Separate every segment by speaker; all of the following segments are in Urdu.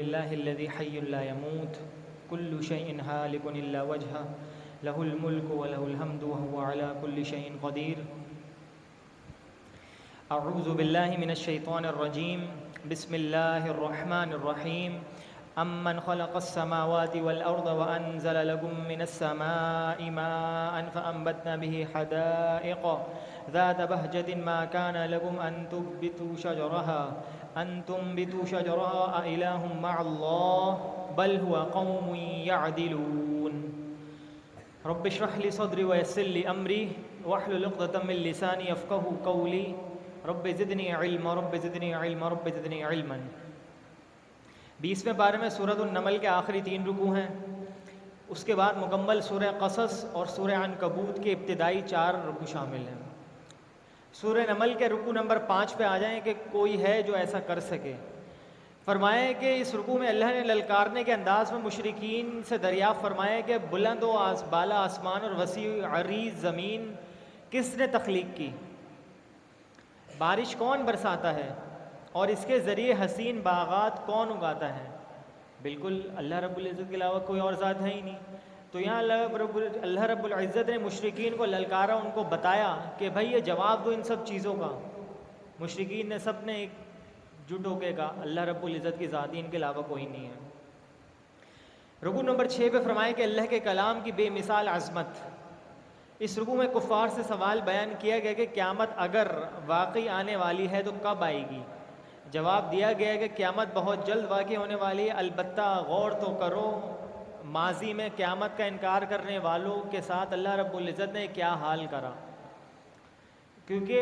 Speaker 1: لله الذي حي لا يموت كل شيء هالك إلا وجهه له الملك وله الحمد وهو على كل شيء قدير. اعوذ باللہ من الشیطان الرجیم. بسم اللہ الرحمن الرحیم. امن خلق السماوات والارض وانزل لكم من السماء ماء فانبتنا به حدائق ذات بهجة ما كان لكم ان تنبتوا شجرها أإله مع الله بل هو قوم يعدلون. رب اشرح لي صدري ويسر لي امری واحلل عقدة من لساني يفقهوا قولي. رب زدنی علما رب زدنی علما رب زدنی علما. 20ویں پارے میں سورۃ النمل کے آخری 3 رکوع ہیں. اس کے بعد مکمل سورہ قصص اور سورہ عنکبوت کے ابتدائی 4 رکوع شامل ہیں. سورہ نمل کے رکوع نمبر 5 پہ آ جائیں کہ کوئی ہے جو ایسا کر سکے. فرمائے کہ اس رکوع میں اللہ نے للکارنے کے انداز میں مشرکین سے دریافت فرمایا کہ بلند و بالا آسمان اور وسیع عریض زمین کس نے تخلیق کی؟ بارش کون برساتا ہے اور اس کے ذریعے حسین باغات کون اگاتا ہے؟ بالکل اللہ رب العزت کے علاوہ کوئی اور ذات ہے ہی نہیں. تو یہاں اللہ رب العزت نے مشرکین کو للکارا، ان کو بتایا کہ بھائی یہ جواب دو ان سب چیزوں کا. مشرکین نے سب نے ایک جٹ ہو کے کہا اللہ رب العزت کی ذات ہی ان کے علاوہ کوئی نہیں ہے. رکوع نمبر 6 پہ فرمائے کہ اللہ کے کلام کی بے مثال عظمت. اس رکوع میں کفار سے سوال بیان کیا گیا کہ قیامت اگر واقعی آنے والی ہے تو کب آئے گی؟ جواب دیا گیا کہ قیامت بہت جلد واقع ہونے والی ہے، البتہ غور تو کرو ماضی میں قیامت کا انکار کرنے والوں کے ساتھ اللہ رب العزت نے کیا حال کرا. کیونکہ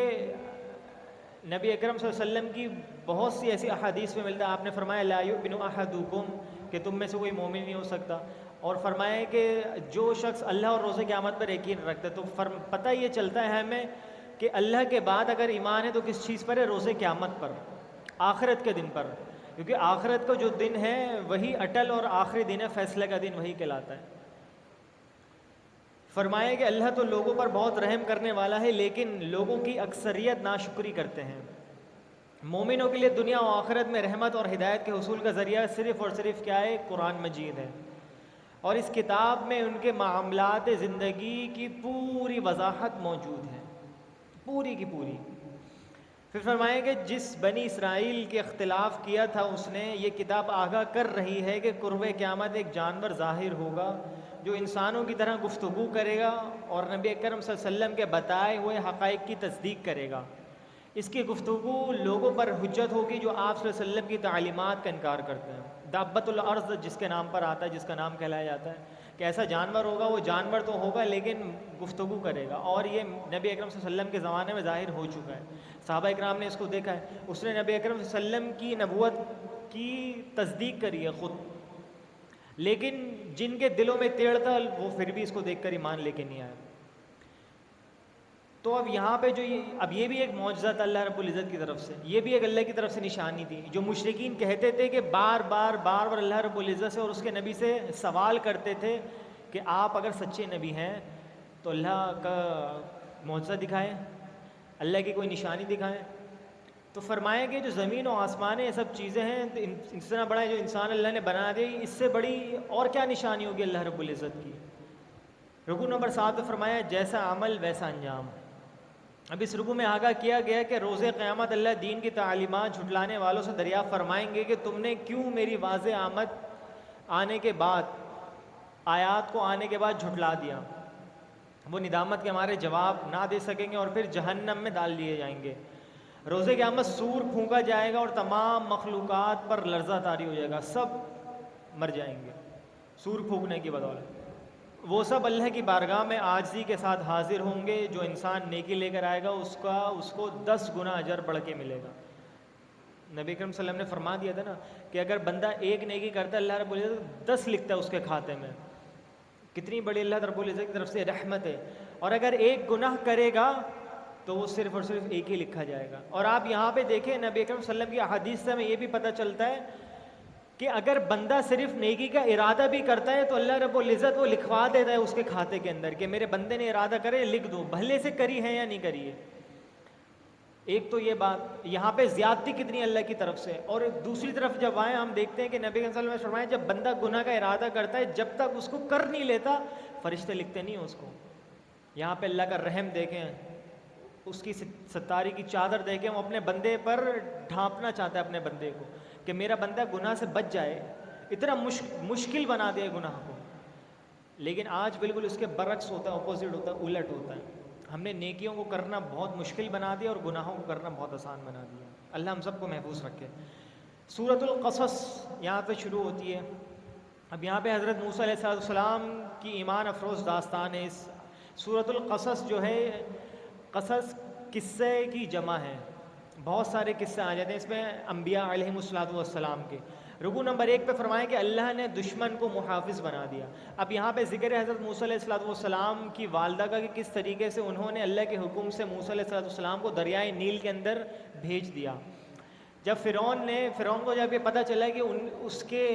Speaker 1: نبی اکرم صلی اللہ علیہ وسلم کی بہت سی ایسی احادیث میں ملتا ہے. آپ نے فرمایا لا یؤمن احدکم کہ تم میں سے کوئی مومن نہیں ہو سکتا، اور فرمایا کہ جو شخص اللہ اور روز قیامت پر یقین رکھتا ہے. تو پتہ یہ چلتا ہے ہمیں کہ اللہ کے بعد اگر ایمان ہے تو کس چیز پر ہے؟ روز قیامت پر، آخرت کے دن پر. کیونکہ آخرت کا جو دن ہے وہی اٹل اور آخری دن ہے، فیصلے کا دن وہی کہلاتا ہے. فرمایا کہ اللہ تو لوگوں پر بہت رحم کرنے والا ہے لیکن لوگوں کی اکثریت ناشکری کرتے ہیں. مومنوں کے لیے دنیا و آخرت میں رحمت اور ہدایت کے حصول کا ذریعہ صرف اور صرف کیا ہے؟ قرآن مجید ہے. اور اس کتاب میں ان کے معاملات زندگی کی پوری وضاحت موجود ہے، پوری کی پوری. پھر فرمائیں کہ جس بنی اسرائیل کے اختلاف کیا تھا اس نے یہ کتاب آگاہ کر رہی ہے کہ قرب قیامت ایک جانور ظاہر ہوگا جو انسانوں کی طرح گفتگو کرے گا اور نبی اکرم صلی اللہ علیہ وسلم کے بتائے ہوئے حقائق کی تصدیق کرے گا. اس کی گفتگو لوگوں پر حجت ہوگی جو آپ صلی اللہ علیہ وسلم کی تعلیمات کا انکار کرتے ہیں. دابۃ الارض جس کے نام پر آتا ہے، جس کا نام کہلایا جاتا ہے کہ ایسا جانور ہوگا، وہ جانور تو ہوگا لیکن گفتگو کرے گا. اور یہ نبی اکرم صلی اللہ علیہ وسلم کے زمانے میں ظاہر ہو چکا ہے. صحابہ اکرام نے اس کو دیکھا ہے. اس نے نبی اکرم صلی اللہ علیہ وسلم کی نبوت کی تصدیق کری ہے خود، لیکن جن کے دلوں میں ٹیڑھ تھا وہ پھر بھی اس کو دیکھ کر ایمان لے کے نہیں آئے. تو اب یہاں پہ اب یہ بھی ایک معجزہ تھا اللہ رب العزت کی طرف سے، یہ بھی ایک اللہ کی طرف سے نشانی تھی. جو مشرکین کہتے تھے کہ بار بار اللہ رب العزت سے اور اس کے نبی سے سوال کرتے تھے کہ آپ اگر سچے نبی ہیں تو اللہ کا معجزہ دکھائیں، اللہ کی کوئی نشانی دکھائیں. تو فرمایا کہ جو زمین و آسمان یہ سب چیزیں ہیں اتنا بڑا جو انسان اللہ نے بنا دی، اس سے بڑی اور کیا نشانی ہوگی اللہ رب العزت کی. رکوع نمبر 7 میں فرمایا جیسا عمل ویسا انجام. اب اس رکوع میں آگاہ کیا گیا کہ روز قیامت اللہ دین کی تعلیمات جھٹلانے والوں سے دریافت فرمائیں گے کہ تم نے کیوں میری واضح آمد آنے کے بعد، آیات کو آنے کے بعد جھٹلا دیا. وہ ندامت کے ہمارے جواب نہ دے سکیں گے اور پھر جہنم میں ڈال دیے جائیں گے. روز قیامت سور پھونکا جائے گا اور تمام مخلوقات پر لرزہ طاری ہو جائے گا، سب مر جائیں گے سور پھونکنے کی بدولت. وہ سب اللہ کی بارگاہ میں عاجزی کے ساتھ حاضر ہوں گے. جو انسان نیکی لے کر آئے گا اس کو 10 گنا اجر بڑھ کے ملے گا. نبی کریم صلی اللہ علیہ وسلم نے فرما دیا تھا نا کہ اگر بندہ ایک نیکی کرتا ہے اللہ رب العزت 10 لکھتا ہے اس کے کھاتے میں. کتنی بڑی اللہ رب العزت کی طرف سے رحمت ہے. اور اگر ایک گناہ کرے گا تو وہ صرف اور صرف ایک ہی لکھا جائے گا. اور آپ یہاں پہ دیکھیں نبی کریم صلی اللہ علیہ وسلم کی احادیث سے ہمیں یہ بھی پتہ چلتا ہے کہ اگر بندہ صرف نیکی کا ارادہ بھی کرتا ہے تو اللہ رب العزت وہ لکھوا دیتا ہے اس کے کھاتے کے اندر کہ میرے بندے نے ارادہ کرے لکھ دو، بھلے سے کری ہے یا نہیں کری ہے. ایک تو یہ بات یہاں پہ زیادتی کتنی اللہ کی طرف سے، اور دوسری طرف جب آئیں ہم دیکھتے ہیں کہ نبی صلی اللہ علیہ وسلم نے فرمایا جب بندہ گناہ کا ارادہ کرتا ہے جب تک اس کو کر نہیں لیتا فرشتے لکھتے نہیں ہیں اس کو۔ یہاں پہ اللہ کا رحم دیکھیں، اس کی ستاری کی چادر دیکھیں، وہ اپنے بندے پر ڈھانپنا چاہتا ہے اپنے بندے کو کہ میرا بندہ گناہ سے بچ جائے، اتنا مشکل بنا دیا گناہ کو۔ لیکن آج بالکل اس کے برعکس ہوتا ہے، اپوزٹ ہوتا ہے، الٹ ہوتا ہے۔ ہم نے نیکیوں کو کرنا بہت مشکل بنا دیا اور گناہوں کو کرنا بہت آسان بنا دیا۔ اللہ ہم سب کو محفوظ رکھے۔ سورۃ القصص یہاں پہ شروع ہوتی ہے۔ اب یہاں پہ حضرت موسیٰ علیہ السلام کی ایمان افروز داستان ہے۔ اس سورۃ القصص جو ہے، قصص قصے کی جمع ہے، بہت سارے قصے آ جاتے ہیں اس میں انبیاء علیہم السلام کے۔ رکوع نمبر 1 پہ فرمایا کہ اللہ نے دشمن کو محافظ بنا دیا۔ اب یہاں پہ ذکر ہے حضرت موسیٰ علیہ السلام کی والدہ کا کہ کس طریقے سے انہوں نے اللہ کے حکم سے موسیٰ علیہ السلام کو دریائے نیل کے اندر بھیج دیا۔ جب فرعون کو جب یہ پتہ چلا کہ اس کے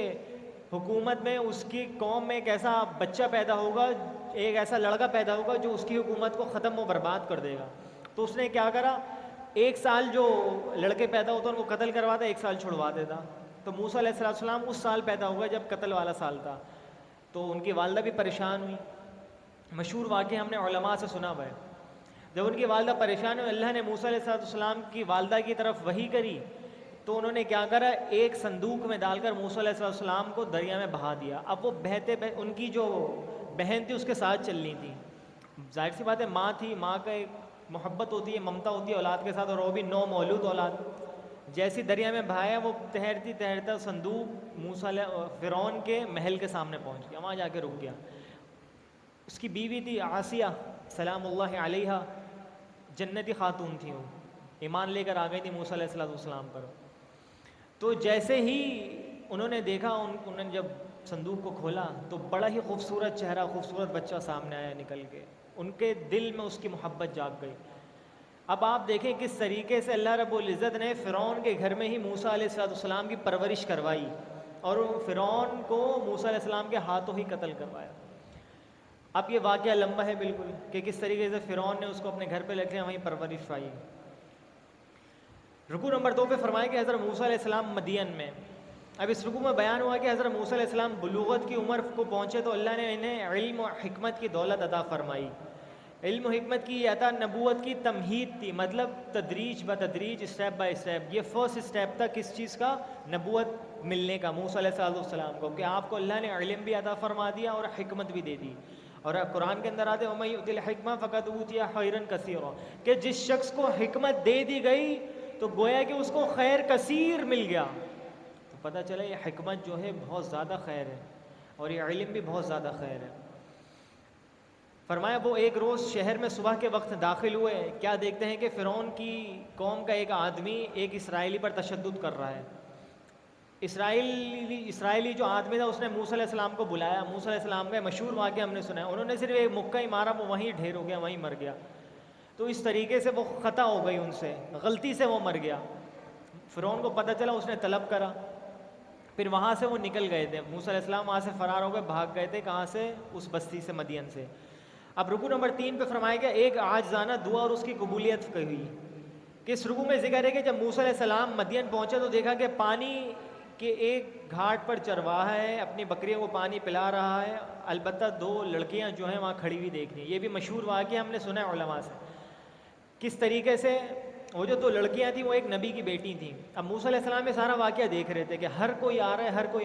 Speaker 1: حکومت میں، اس کی قوم میں ایک ایسا بچہ پیدا ہوگا، ایک ایسا لڑکا پیدا ہوگا جو اس کی حکومت کو ختم و برباد کر دے گا، تو اس نے کیا کرا، 1 سال جو لڑکے پیدا ہوتا ان کو قتل کرواتا، 1 سال چھڑوا دیتا۔ تو موسیٰ علیہ السلام اس سال پیدا ہوا جب قتل والا سال تھا، تو ان کی والدہ بھی پریشان ہوئی۔ مشہور واقعہ ہم نے علماء سے سنا ہوا ہے، جب ان کی والدہ پریشان ہوئی اللہ نے موسیٰ علیہ السلام کی والدہ کی طرف وحی کری، تو انہوں نے کیا کرا، ایک صندوق میں ڈال کر موسیٰ علیہ السلام کو دریا میں بہا دیا۔ اب وہ بہتے ان کی جو بہن تھی اس کے ساتھ چلنی تھی، ظاہر سی بات ہے ماں تھی، ماں کا ایک محبت ہوتی ہے، ممتا ہوتی ہے اولاد کے ساتھ، اور وہ بھی نو مولود اولاد۔ جیسی دریا میں بہایا وہ تیرتی تیرتا صندوق فرعون کے محل کے سامنے پہنچ گیا، وہاں جا کے رک گیا۔ اس کی بیوی تھی آسیہ سلام اللہ علیہا، جنتی خاتون تھی، وہ ایمان لے کر آ گئی تھی موسیٰ علیہ السلام پر۔ تو جیسے ہی انہوں نے دیکھا، انہوں نے جب صندوق کو کھولا تو بڑا ہی خوبصورت چہرہ، خوبصورت بچہ سامنے آیا نکل کے، ان کے دل میں اس کی محبت جاگ گئی۔ اب آپ دیکھیں کس طریقے سے اللہ رب العزت نے فرعون کے گھر میں ہی موسیٰ علیہ السلام کی پرورش کروائی، اور فرعون کو موسیٰ علیہ السلام کے ہاتھوں ہی قتل کروایا۔ اب یہ واقعہ لمبا ہے بالکل کہ کس طریقے سے فرعون نے اس کو اپنے گھر پہ لے کے وہیں پرورش پائی۔ رکوع نمبر 2 پہ فرمایا کہ حضرت موسیٰ علیہ السلام مدین میں۔ اب اس رکوع میں بیان ہوا کہ حضرت موسیٰ علیہ السلام بلوغت کی عمر کو پہنچے تو اللہ نے انہیں علم و حکمت کی دولت عطا فرمائی۔ علم و حکمت کی عطا نبوت کی تمہید تھی، مطلب تدریج بتدریج، اسٹیپ بائی اسٹیپ۔ یہ فرسٹ اسٹیپ تھا کس چیز کا، نبوت ملنے کا موسیٰ علیہ السلام کو، کہ آپ کو اللہ نے علم بھی عطا فرما دیا اور حکمت بھی دے دی۔ اور قرآن کے اندر آتے وَمَن يُؤْتِ الْحِكْمَةَ فَقَدْ أُوتِيَ خَيْرًا كَثِيرًا، کہ جس شخص کو حکمت دے دی گئی تو گویا کہ اس کو خیر کثیر مل گیا۔ تو پتہ چلا یہ حکمت جو ہے بہت زیادہ خیر ہے، اور یہ علم بھی بہت زیادہ خیر ہے۔ فرمایا وہ ایک روز شہر میں صبح کے وقت داخل ہوئے، کیا دیکھتے ہیں کہ فرعون کی قوم کا ایک آدمی ایک اسرائیلی پر تشدد کر رہا ہے۔ اسرائیلی جو آدمی تھا اس نے موسیٰ علیہ السلام کو بلایا۔ موسیٰ علیہ السلام کا مشہور واقعہ ہم نے سنا ہے، انہوں نے صرف ایک مکہ ہی مارا، وہ وہیں ڈھیر ہو گیا، وہیں مر گیا۔ تو اس طریقے سے وہ خطا ہو گئی، ان سے غلطی سے وہ مر گیا۔ فرعون کو پتہ چلا، اس نے طلب کرا، پھر وہاں سے وہ نکل گئے تھے، موسیٰ علیہ السلام وہاں سے فرار ہو گئے، بھاگ گئے تھے، کہاں سے، اس بستی سے، مدین سے۔ اب رکوع نمبر 3 پہ فرمایا گیا ایک عاجزانہ دعا اور اس کی قبولیت ہوئی، کہ اس رکوع میں ذکر ہے کہ جب موسیٰ علیہ السلام مدین پہنچے تو دیکھا کہ پانی کے ایک گھاٹ پر چرواہا ہے، اپنی بکریوں کو پانی پلا رہا ہے، البتہ 2 لڑکیاں جو ہیں وہاں کھڑی ہوئی دیکھنی۔ یہ بھی مشہور واقعہ ہم نے سنا ہے علماء سے، کس طریقے سے وہ جو 2 لڑکیاں تھیں وہ ایک نبی کی بیٹی تھیں۔ اب موسیٰ علیہ السلام یہ سارا واقعہ دیکھ رہے تھے کہ ہر کوئی آ رہا ہے، ہر کوئی